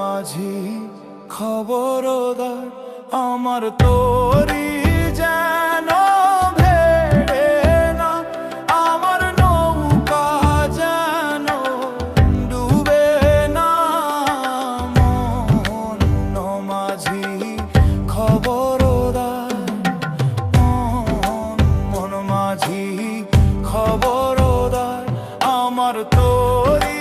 মাঝি খবরদার আমার তোরি যেন ভেড়ে না, আমার নৌকা যেন ডুবে না। মন মাঝি খবরদার, মন মাঝি খবরদার আমার তোরি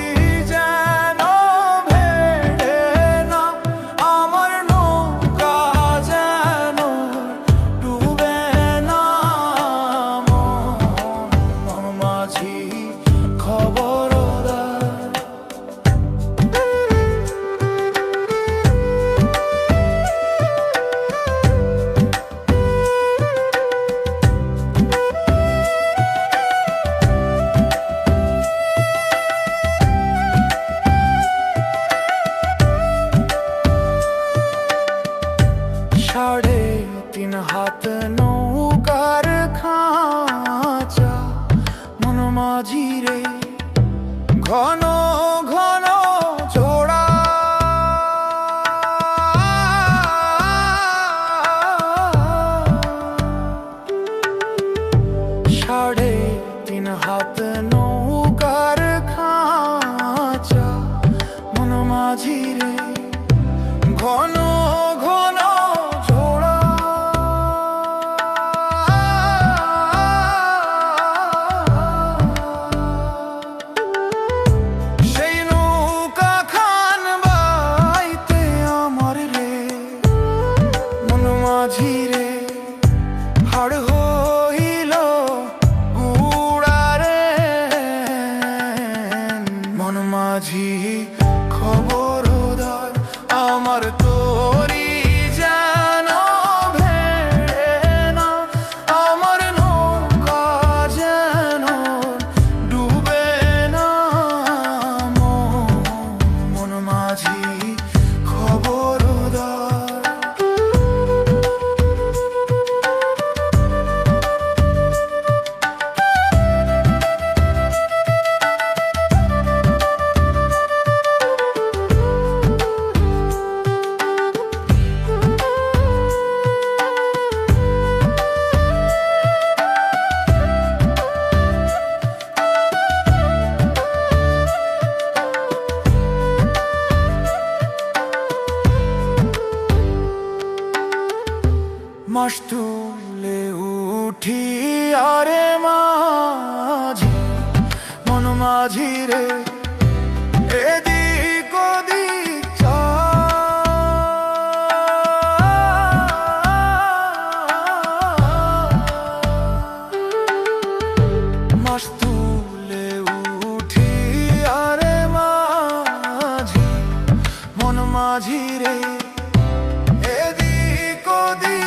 সাড়ে তিন হাত নৌকার খাঁচা মন মাঝি রে, ঘন ঘন জোড়া সাড়ে তিন হাত নৌকার খাঁচা মন মাঝি রে, ঘন ঘন মাঝি রে হাড় হইল উড়ারে। মন মাঝি খবরদার আমার তোরি যেন ভেড়ে না, আমার নৌকা যেন ডুবে না। মন মাঝি খবরদার। মাস তুলে উঠি আরে মাঝি, মন মাঝি রে এদিক ওদিক মাস তুলে উঠি আরে মাঝি, মন মাঝি রে এদিক ওদিক